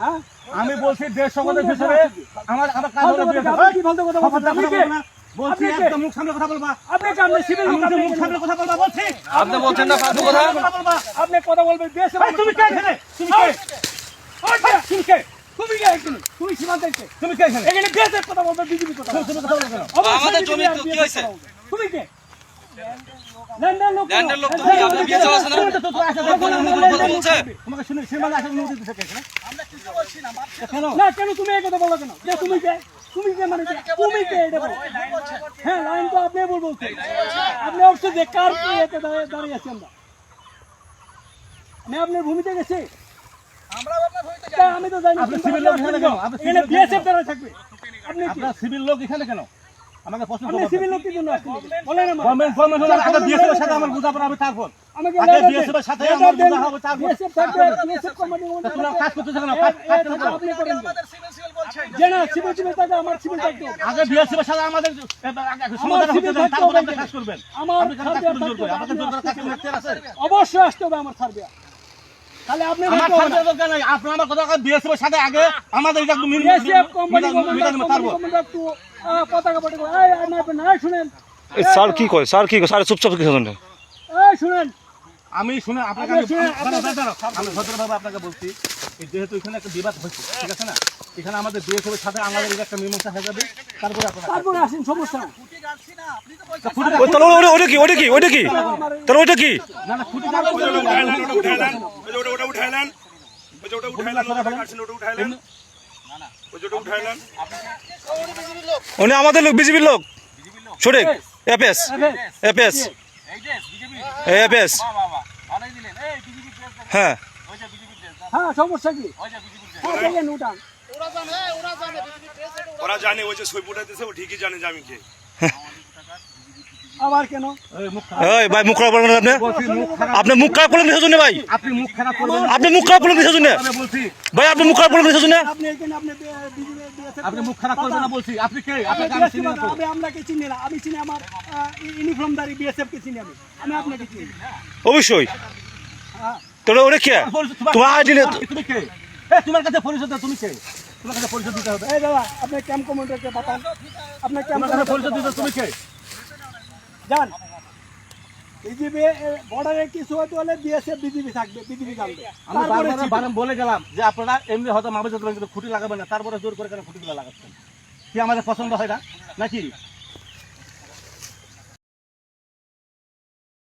হ্যাঁ আমি বলছি দেশ সংগঠনের ভিতরে আমার কাজ হলো কি বলতে কথা বলছেন বলছি একদম মুখ সামনে কথা বলবা। আপনি কামনে সিভিল মুখ সামনে কথা বলবা বলছি। আপনি বলছেন না ফালতু কথা। আপনি কথা বলবেন দেশ তুমি কে এখানে? তুমি কে? তুমি কে? তুমি কে এখানে? তুমি সীমান্তে কে? তুমি কে এখানে? এখানে দেশের কথা বলবে বিজেপি কথা তুমি কথা বলো কেন? আমাদের জমি তো কি হয়েছে? তুমি কে? ল্যান্ডের লোক তো কি আপনি বিয়ে চালাচ্ছেন না? বলছে তোমাকে শুনে সীমানা আসলে অনুমতি দিতে কে? আমরা কিছু বলছি না কেন? না কেন তুমি এই কথা বলো কেন? যে তুমি কে? তুমি কে মানে কে? তুমি কে এটা বলো। হ্যাঁ লাইন তো আপনি বলছেন। আপনি অবশ্য যে কার এতে দাঁড়িয়ে আছি আমরা। আমি আপনার ভূমিতে গেছি। আমরা আপনার ভূমিতে যাই। আমি তো জানি আপনি সিভিল লোক এখানে কেন? আপনি এখানে বিএসএফ দ্বারা থাকবে। আপনি কি আপনার সিভিল লোক এখানে কেন? আমাকে প্রশ্ন আপনি করবেন। সিভিল লোক কি জন্য আসছেন? বলেন আমার। গভর্নমেন্ট হলো আগে বিএসএফ এর সাথে আমার বোঝাপড়া হবে তারপর। আমাকে আগে বিএসএফ এর সাথে আমার বোঝা হবে তারপর। বিএসএফ থাকবে বিএসএফ কমান্ডিং তোমরা কাজ করতেছ কেন? কাজ করতেছ আপনি করেন আমাদের সিভিল বলছেন যে না সিভিল থাকে আমার সিভিল থাকবে আগে বিএসএফ এর সাথে আমাদের সমাধান হতে দেন তারপর আপনি কাজ করবেন। আমার আপনি কেন কাজ করতে জোর করে? আপনাদের জোর করে কাজ করতে আছে? অবশ্যই আসতে হবে আমার সার্বিয়া তাহলে আপনি আমার সার্বিয়া দরকার নাই। আপনি আমার কথা বিএসএফ এর সাথে আগে আমাদের একদম বিএসএফ কোম্পানি কমান্ডার তো পতাকা পটে এই শুনেন স্যার কি করে? স্যার কি করে? স্যার চুপচাপ কি শুনেন? এই শুনেন আমি শুনে আপনাকে আমি ভদ্রভাবে আপনাকে বলছি যেহেতু এখানে একটা বিবাদ হচ্ছে ঠিক আছে না এখানে আমাদের বিএসএফ এর সাথে আমাদের একটা মীমাংসা হয়ে যাবে তারপরে আসেন সমস্যা না তাহলে ওটা কি? ওটা কি? ওটা কি? তাহলে ওটা কি? না না খুঁটি উনি আমাদের লোক, বিজেপির লোক। সঠিক। APS APS APS. হ্যাঁ হ্যাঁ সমস্যা কি উঠান ওরা জানে ওই যে সই ফুটাইতেছে ও ঠিকই জানে যে আমি কে। আবার কেন এই ভাই মুখ খারাপ করবেন না আপনি? আপনি মুখ খারাপ করলেন কিসের জন্য ভাই? আপনি মুখ খারাপ করবেন আপনি মুখ খারাপ করলেন কিসের জন্য বলছি ভাই? আপনি মুখ খারাপ করলেন কিসের জন্য? আপনি এখানে আপনি বিজেপি আপনি মুখ খারাপ করবেন না বলছি আপনি কে আপনাকে আমি চিনি না তো আমি আপনাকে চিনি না আমি চিনি আমার ইউনিফর্মধারী বিএসএফ কে চিনি আমি আপনাকে চিনি অবশ্যই। হ্যাঁ তাহলে ওটা কে? তোমার আইডি নেই। তুমি কে তোমার কাছে পরিচয় দাও তুমি কে তোমার কাছে পরিচয় দিতে হবে এই দাদা আপনি ক্যাম্প কমান্ডারকে বাতান আপনি ক্যাম্প তোমার কাছে পরিচয় দিতে তুমি কে যান বিজেপি বর্ডারে কিছু হতে হলে বিএসএফ বিজেপি থাকবে বিজেপি থাকবে আমি বারবার বলে গেলাম যে আপনারা এমনি হয়তো মামলা খুঁটি লাগাবেন না তারপরে জোর করে কেন খুঁটিগুলো লাগাচ্ছেন কি আমাদের পছন্দ হয় না নাকি